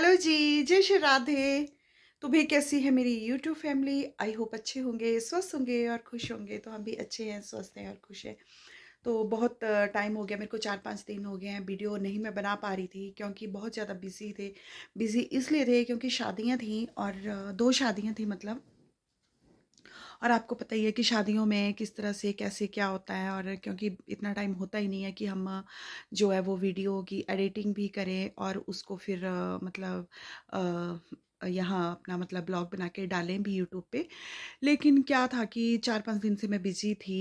Hello जी, जय श्री राधे। तो भाई कैसी है मेरी यूट्यूब फैमिली? आई होप अच्छे होंगे, स्वस्थ होंगे और खुश होंगे। तो हम भी अच्छे हैं, स्वस्थ हैं और खुश हैं। तो बहुत टाइम हो गया, मेरे को 4-5 दिन हो गए हैं वीडियो नहीं मैं बना पा रही थी, क्योंकि बहुत ज़्यादा बिजी थे। बिजी इसलिए थे क्योंकि शादियां थी और 2 शादियां थी मतलब। और आपको पता ही है कि शादियों में किस तरह से कैसे क्या होता है, और क्योंकि इतना टाइम होता ही नहीं है कि हम जो है वो वीडियो की एडिटिंग भी करें और उसको फिर मतलब यहाँ अपना मतलब ब्लॉग बना के डालें भी यूट्यूब पे। लेकिन क्या था कि 4-5 दिन से मैं बिज़ी थी।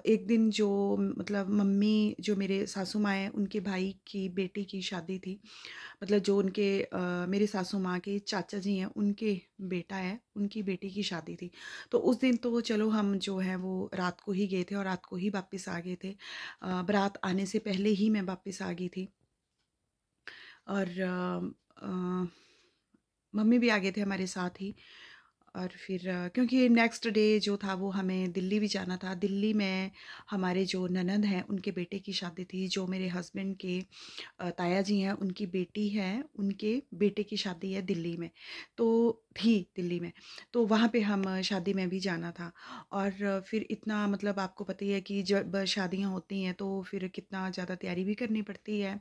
एक दिन जो मतलब मम्मी जो मेरे सासू माँ हैं उनके भाई की बेटी की शादी थी। मतलब जो उनके मेरे सासू माँ के चाचा जी हैं उनके बेटा है, उनकी बेटी की शादी थी। तो उस दिन तो चलो हम जो है वो रात को ही गए थे और रात को ही वापस आ गए थे। बारात आने से पहले ही मैं वापस आ गई थी। और मम्मी भी आ गए थे हमारे साथ ही। और फिर क्योंकि नेक्स्ट डे जो था वो हमें दिल्ली भी जाना था। दिल्ली में हमारे जो ननंद हैं उनके बेटे की शादी थी। जो मेरे हस्बैंड के ताया जी हैं उनकी बेटी है, उनके बेटे की शादी है दिल्ली में। तो थी दिल्ली में, तो वहाँ पे हम शादी में भी जाना था। और फिर इतना मतलब आपको पता ही है कि जब शादियाँ होती हैं तो फिर कितना ज़्यादा तैयारी भी करनी पड़ती है।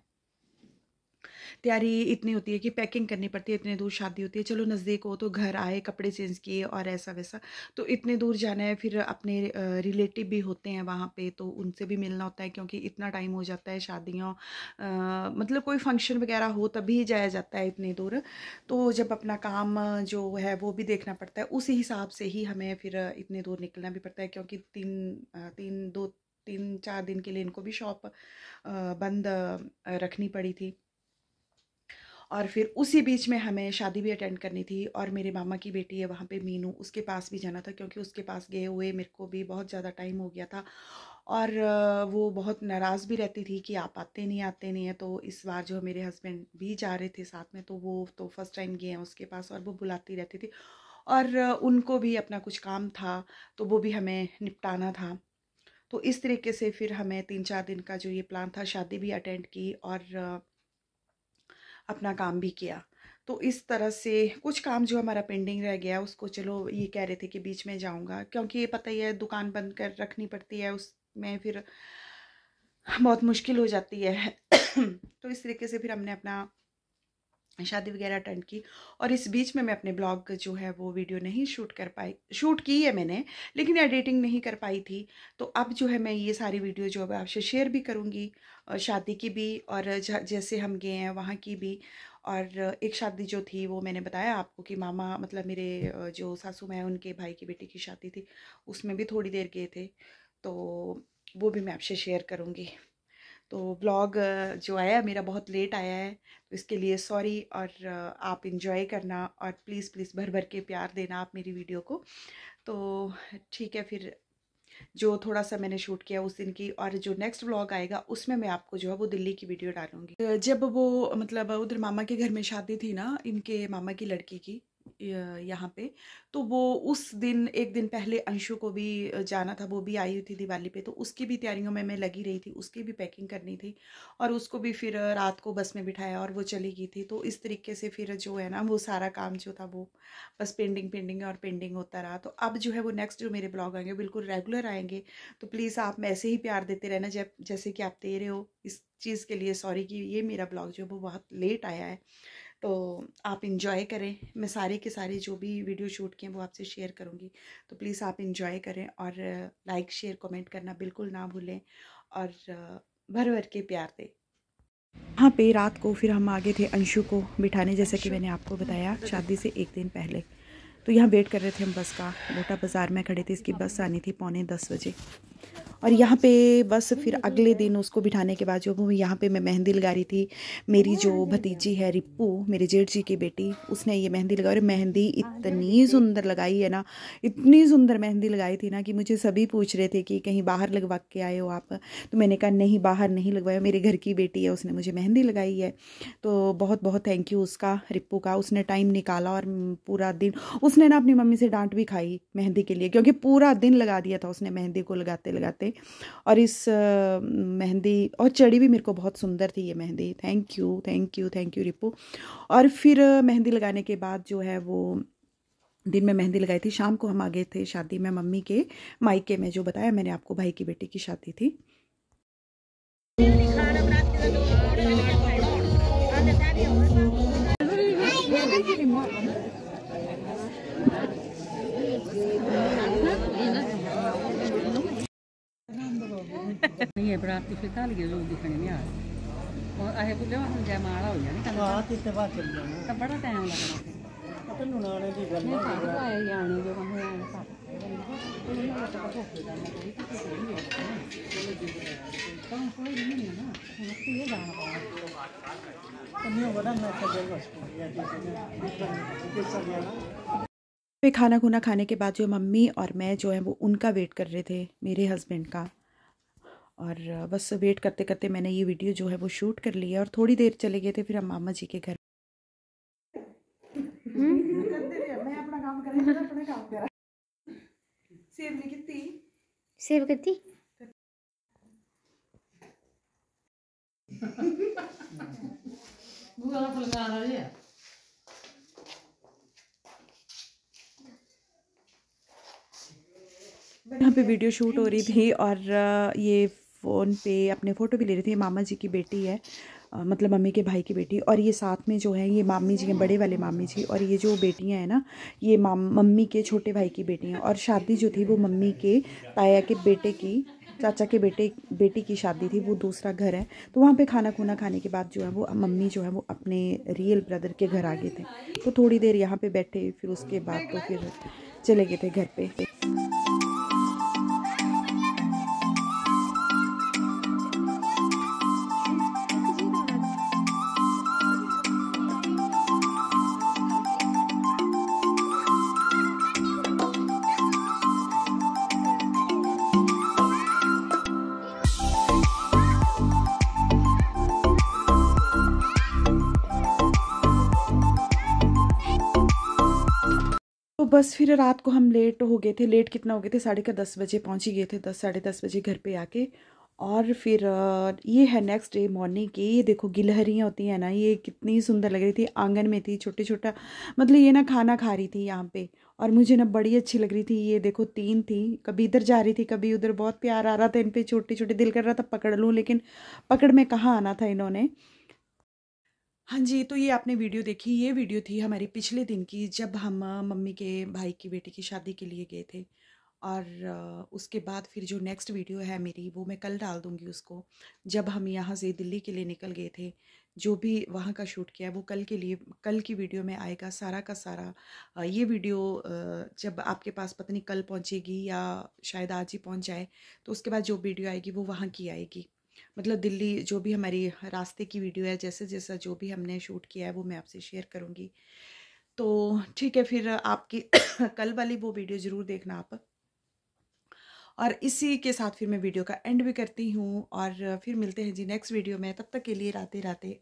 तैयारी इतनी होती है कि पैकिंग करनी पड़ती है, इतने दूर शादी होती है। चलो नज़दीक हो तो घर आए, कपड़े चेंज किए और ऐसा वैसा। तो इतने दूर जाना है, फिर अपने रिलेटिव भी होते हैं वहाँ पे तो उनसे भी मिलना होता है, क्योंकि इतना टाइम हो जाता है शादियों मतलब कोई फंक्शन वगैरह हो तभी जाया जाता है इतनी दूर। तो जब अपना काम जो है वो भी देखना पड़ता है, उसी हिसाब से ही हमें फिर इतनी दूर निकलना भी पड़ता है, क्योंकि 3-4 दिन के लिए इनको भी शॉप बंद रखनी पड़ी थी। और फिर उसी बीच में हमें शादी भी अटेंड करनी थी। और मेरे मामा की बेटी है वहाँ पे मीनू, उसके पास भी जाना था, क्योंकि उसके पास गए हुए मेरे को भी बहुत ज़्यादा टाइम हो गया था। और वो बहुत नाराज़ भी रहती थी कि आप आते नहीं हैं। तो इस बार जो मेरे हस्बैंड भी जा रहे थे साथ में, तो वो तो फर्स्ट टाइम गए हैं उसके पास और वो बुलाती रहती थी। और उनको भी अपना कुछ काम था तो वो भी हमें निपटाना था। तो इस तरीके से फिर हमें 3-4 दिन का जो ये प्लान था, शादी भी अटेंड की और अपना काम भी किया। तो इस तरह से कुछ काम जो हमारा पेंडिंग रह गया उसको चलो ये कह रहे थे कि बीच में जाऊंगा, क्योंकि ये पता ही है दुकान बंद कर रखनी पड़ती है, उसमें फिर बहुत मुश्किल हो जाती है। तो इस तरीके से फिर हमने अपना शादी वगैरह अटेंड की। और इस बीच में मैं अपने ब्लॉग जो है वो वीडियो नहीं शूट कर पाई। शूट की है मैंने, लेकिन एडिटिंग नहीं कर पाई थी। तो अब जो है मैं ये सारी वीडियो जो है आपसे शेयर भी करूँगी, शादी की भी और जैसे हम गए हैं वहाँ की भी। और एक शादी जो थी वो मैंने बताया आपको कि मामा मतलब मेरे जो सासू माँ हैं उनके भाई की बेटी की शादी थी, उसमें भी थोड़ी देर गए थे। तो वो भी मैं आपसे शेयर करूँगी। तो व्लॉग जो आया मेरा बहुत लेट आया है, तो इसके लिए सॉरी। और आप इन्जॉय करना और प्लीज़ प्लीज़ भर भर के प्यार देना आप मेरी वीडियो को। तो ठीक है, फिर जो थोड़ा सा मैंने शूट किया उस दिन की, और जो नेक्स्ट व्लॉग आएगा उसमें मैं आपको जो है वो दिल्ली की वीडियो डालूंगी। जब वो मतलब उधर मामा के घर में शादी थी ना, इनके मामा की लड़की की यहाँ पे, तो वो उस दिन एक दिन पहले अंशु को भी जाना था, वो भी आई हुई थी दिवाली पे। तो उसकी भी तैयारियों में मैं लगी रही थी, उसकी भी पैकिंग करनी थी और उसको भी फिर रात को बस में बिठाया और वो चली गई थी। तो इस तरीके से फिर जो है ना वो सारा काम जो था वो बस पेंडिंग और पेंडिंग होता रहा। तो अब जो है वो नेक्स्ट जो मेरे ब्लॉग आएंगे बिल्कुल रेगुलर आएंगे। तो प्लीज़ आप ऐसे ही प्यार देते रहना जब जैसे कि आप दे रहे हो। इस चीज़ के लिए सॉरी कि ये मेरा ब्लॉग जो है वो बहुत लेट आया है। तो आप इंजॉय करें। मैं सारे के सारे जो भी वीडियो शूट किए वो आपसे शेयर करूँगी। तो प्लीज़ आप इंजॉय करें और लाइक शेयर कमेंट करना बिल्कुल ना भूलें और भर भर के प्यार दें। वहाँ पे रात को फिर हम आगे थे अंशु को बिठाने, जैसे कि मैंने आपको बताया शादी से एक दिन पहले। तो यहाँ वेट कर रहे थे हम बस का। मोटा बाज़ार में खड़े थे, इसकी बस आनी थी 9:45 बजे। और यहाँ पे बस फिर अगले दिन उसको बिठाने के बाद जो वो यहाँ पे मैं मेहंदी लगा रही थी। मेरी जो भतीजी है रिप्पू, मेरे जेठ जी की बेटी, उसने ये मेहंदी लगाई और मेहंदी इतनी सुंदर लगाई है ना, इतनी सुंदर मेहंदी लगाई थी ना कि मुझे सभी पूछ रहे थे कि कहीं बाहर लगवा के आए हो आप। तो मैंने कहा नहीं, बाहर नहीं लगवाया, मेरे घर की बेटी है, उसने मुझे मेहंदी लगाई है। तो बहुत बहुत थैंक यू उसका, रिप्पू का। उसने टाइम निकाला और पूरा दिन उसने ना अपनी मम्मी से डांट भी खाई मेहंदी के लिए, क्योंकि पूरा दिन लगा दिया था उसने मेहंदी को लगाते लगाते लगाते। और इस मेहंदी और चढ़ी भी मेरे को बहुत सुंदर थी ये mehndi. Thank you thank you thank you Ripu. और फिर मेहंदी लगाने के बाद जो है वो दिन में मेहंदी लगाई थी, शाम को हम आ गए थे शादी में मम्मी के मायके में, जो बताया मैंने आपको भाई की बेटी की शादी थी। ये बराती फिर ताल के लोग दिखने नहीं आ रहे और आए बुले वहां जयमाला हो जानी कल हां कितने बार चल जाना तब बड़ा टाइम लगना पता नुनाने की गल है आए यानी जो हम आए का कौन कोई नहीं है ना मुझे ये जाना पड़ा कन्या बड़ा मैं चल बस या किसी ने पे खाना खुना खाने के बाद जो मम्मी और मैं जो है वो उनका वेट कर रहे थे, मेरे हस्बैंड का। और बस वेट करते करते मैंने ये वीडियो जो है वो शूट कर लिया और थोड़ी देर चले गए थे फिर हम मामा जी के घर। मैं अपना काम कर रही, अपना काम कर रहा। सेव नहीं कितनी सेव करती वो वाला फुल आ रहा है। यहाँ पे वीडियो शूट हो रही थी और ये फ़ोन पे अपने फ़ोटो भी ले रही थी। मामा जी की बेटी है, मतलब मम्मी के भाई की बेटी। और ये साथ में जो है ये मामी जी हैं, बड़े वाले मामी जी। और ये जो बेटियां हैं ना, ये मम्मी के छोटे भाई की बेटियां। और शादी जो थी वो मम्मी के ताया के बेटे की, चाचा के बेटी की शादी थी। वो दूसरा घर है। तो वहाँ पे खाना खुना खाने के बाद जो है वो मम्मी जो है वो अपने रियल ब्रदर के घर आ गए थे। तो थोड़ी देर यहाँ पे बैठे, फिर उसके बाद तो फिर चले गए थे घर पे। तो बस फिर रात को हम लेट हो गए थे। लेट कितना हो गए थे, 10:30 बजे पहुंच ही गए थे, 10 साढ़े 10 बजे घर पे आके। और फिर ये है नेक्स्ट डे मॉर्निंग की। ये देखो गिलहरियाँ होती हैं ना, ये कितनी सुंदर लग रही थी। आंगन में थी, छोटे छोटा, मतलब ये ना खाना खा रही थी यहाँ पे। और मुझे ना बड़ी अच्छी लग रही थी। ये देखो 3 थी, कभी इधर जा रही थी कभी उधर। बहुत प्यार आ रहा था इन पे, छोटे छोटे। दिल कर रहा था पकड़ लूँ, लेकिन पकड़ में कहाँ आना था इन्होंने। हाँ जी, तो ये आपने वीडियो देखी। ये वीडियो थी हमारी पिछले दिन की, जब हम मम्मी के भाई की बेटी की शादी के लिए गए थे। और उसके बाद फिर जो नेक्स्ट वीडियो है मेरी, वो मैं कल डाल दूँगी उसको। जब हम यहाँ से दिल्ली के लिए निकल गए थे, जो भी वहाँ का शूट किया वो कल के लिए, कल की वीडियो में आएगा सारा का सारा। ये वीडियो जब आपके पास पता नहीं कल पहुँचेगी या शायद आज ही पहुँच जाए, तो उसके बाद जो वीडियो आएगी वो वहाँ की आएगी। मतलब दिल्ली जो भी हमारी रास्ते की वीडियो है, जैसे जैसा जो भी हमने शूट किया है वो मैं आपसे शेयर करूँगी। तो ठीक है, फिर आपकी कल वाली वो वीडियो ज़रूर देखना आप। और इसी के साथ फिर मैं वीडियो का एंड भी करती हूँ और फिर मिलते हैं जी नेक्स्ट वीडियो में। तब तक के लिए राधे राधे।